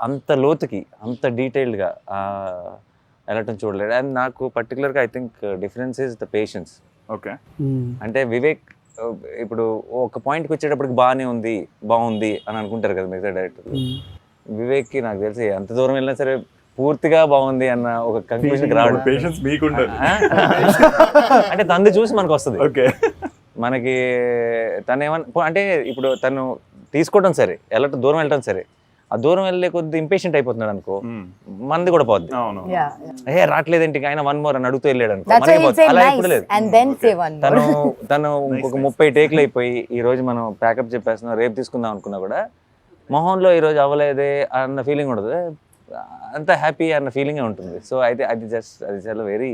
అంత లోతుకి అంత డీటెయిల్డ్గా వెళ్ళటం చూడలేదు. అండ్ నాకు పర్టికులర్గా I think difference is the patience. Okay, అంటే వివేక్ ఇప్పుడు ఒక పాయింట్కి వచ్చేటప్పటికి బాగుంది అని అనుకుంటారు కదా మిగతా డైరెక్టర్లు. వివేక్కి నాకు తెలిసి ఎంత దూరం వెళ్ళినా సరే పూర్తిగా బాగుంది అన్న ఒక కంక్లూజన్కి రావడం. పేషెన్స్ మీకుండాలి. అంటే తనది చూసి మనకు వస్తుంది. ఓకే, మనకి తను ఏమన్నా అంటే ఇప్పుడు తను తీసుకోవడం సరే, దూరం వెళ్ళటం సరే, ఆ దూరం వెళ్ళే కొద్ది ఇంపేషెంట్ అయిపోతున్నాడు అనుకో, మనది కూడా పోద్ది. రావట్లేదేంటి ఆయన 1 more అని అడుగుతూ వెళ్ళాడు అనుకో, మనకి పోద్ది. అలా ఇప్పుడు లేదు. తను ఇంకొక 30 టేక్లు అయిపోయి ఈ రోజు మనం ప్యాకప్ చెప్పేస్తున్నాం, రేపు తీసుకుందాం అనుకున్నా కూడా మొహంలో ఈ రోజు అవ్వలేదే అన్న ఫీలింగ్ ఉండదు, అంత హ్యాపీ అన్న ఫీలింగే ఉంటుంది. సో అయితే అది చాలా very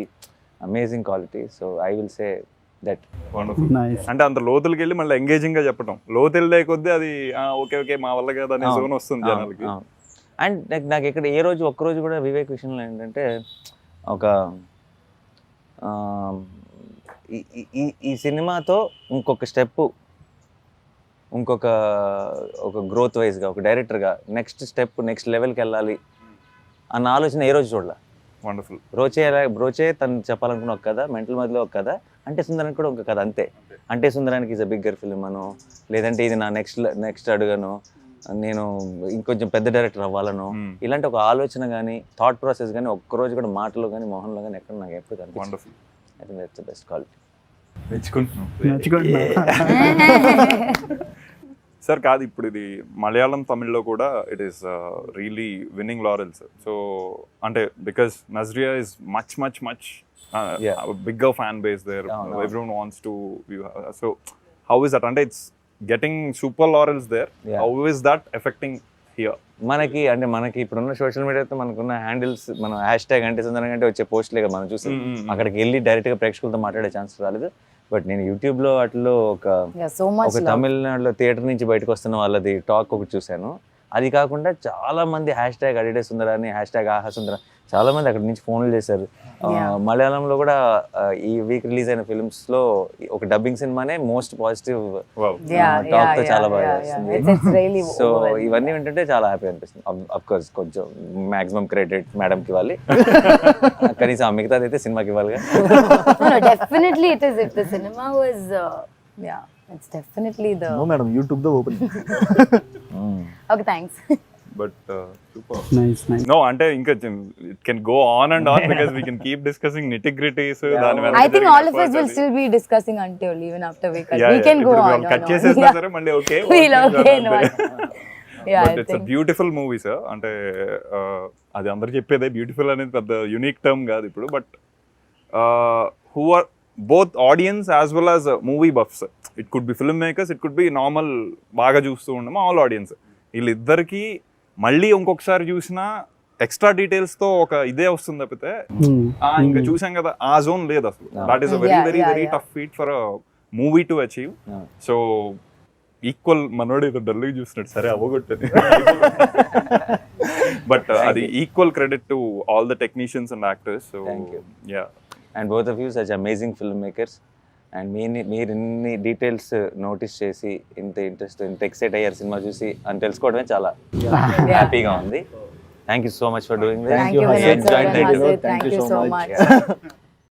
amazing quality. So I will say that. అంటే అంత లోతులకి వెళ్ళి మళ్ళీ ఎంగేజింగ్ గా చెప్పడం, లోతు వెళ్ళే కొద్దీ అది ఓకే మా వల్ల కదా అనే జోన్ వస్తుంది జనాలకి. అండ్ నాకు ఇక్కడ ఒక్కరోజు కూడా వివేక్ విషయంలో ఏంటంటే ఒక ఈ సినిమాతో ఇంకొక స్టెప్, ఒక గ్రోత్ వైజ్గా ఒక డైరెక్టర్గా నెక్స్ట్ లెవెల్కి వెళ్ళాలి అన్న ఆలోచన ఏ రోజు చూడాల. వండర్ఫుల్. బ్రోచే తను చెప్పాలనుకున్న ఒక కథ, మెంటల్ మధ్యలో ఒక కథ, అంటే సుందరానికి కూడా ఒక కథ అంతే. అంటే సుందరానికి ఈజ్ అ బిగ్గర్ ఫిల్మ్ అను, లేదంటే ఇది నా నెక్స్ట్ అడుగను, నేను ఇంకొంచెం పెద్ద డైరెక్టర్ అవ్వాలను, ఇలాంటి ఒక ఆలోచన కానీ థాట్ ప్రాసెస్ కానీ ఒక్కరోజు కూడా మాటలో కానీ మొహంలో కానీ ఎక్కడ నాకు ఎప్పుడు కనిపిస్తుంది. I think that's the best quality. Sir కాదు, ఇప్పుడు ఇది మలయాళం తమిళ్లో కూడా it is really winning laurels. So అంటే because Nazriya is much Yeah. bigger fan base there. No. Everyone wants to view. So how is that? And it's getting super laurels there. Yeah. How is that affecting here? మనకి ఇప్పుడున్న social మీడియాతో మనకున్న handles, మనం hash tag అంటే సుందరంగా వచ్చే పోస్ట్లే కదా మనం చూసి అక్కడికి వెళ్ళి డైరెక్ట్గా ప్రేక్షకులతో మాట్లాడే ఛాన్స్ రాలేదు. బట్ నేను యూట్యూబ్లో వాటిలో so much ఒక love. తమిళనాడులో థియేటర్ నుంచి బయటకు వస్తున్న వాళ్ళది టాక్ ఒకటి చూశాను. అది కాకుండా చాలా మంది హ్యాష్ ట్యాగ్ అడిడే సుందర అని, హ్యాష్ ట్యాగ్ ఆహా సుందర, చాలా మంది అక్కడి నుంచి ఫోన్లు చేశారు. మలయాళంలో కూడా ఈ వీక్ రిలీజ్ అయిన ఫిల్మ్స్ లో ఒక డబ్బింగ్ సినిమానే మోస్ట్ పాజిటివ్ టాక్ తో చాలా బాగా వస్తుంది. సో ఇవన్నీ వింటుంటే చాలా హ్యాపీ అనిపిస్తుంది. అఫ్ కోర్స్ కొంచెం మాక్సిమం క్రెడిట్ మేడం కి ఇవ్వాలి, కనీసం మిగతాది అయితే సినిమాకి ఇవ్వాలి. Definitely it is. If the cinema was it's definitely the No madam, YouTube the open. Okay, thanks. But super. Nice nice. No, ante inka it can go on and on because we can keep discussing nitty-gritties. I think all of us will still be discussing until even after we cut. We can go on. Cut chesesna sare mandi okay. We'll okay no. Yeah, But it's a beautiful movie, sir. Ante అది అందరూ చెప్పేదే beautiful అనేది పెద్ద unique term కాదు ఇప్పుడు. But who are both audience as well as movie buffs. It could be filmmakers, it could be normal బాగా చూస్తూ ఉండము ఆల్ ఆడియన్స్. వీళ్ళిద్దరికి మళ్ళీ ఇంకొకసారి చూసినా ఎక్స్ట్రా డీటెయిల్స్తో ఒక ఇదే వస్తుంది తప్పితే ఇంకా చూసాం కదా ఆ జోన్ లేదు అసలు. That is a very very very tough feet for a movie to achieve. So equal మనోడు ఏదో డల్గా చూసినట్టు సరే అవ్వగొట్టేది. బట్ అది equal credit to all the technicians and actors. So yeah, and both of you such amazing film makers. And మీరు ఇన్ని details notice చేసి ఇంత ఇంట్రెస్ట్, ఇంత ఎక్సైట్ అయ్యారు సినిమా చూసి అని తెలుసుకోవడమే చాలా హ్యాపీగా ఉంది. Thank you so much for doing this. Thank you, Vivek Sagar. Thank you so much.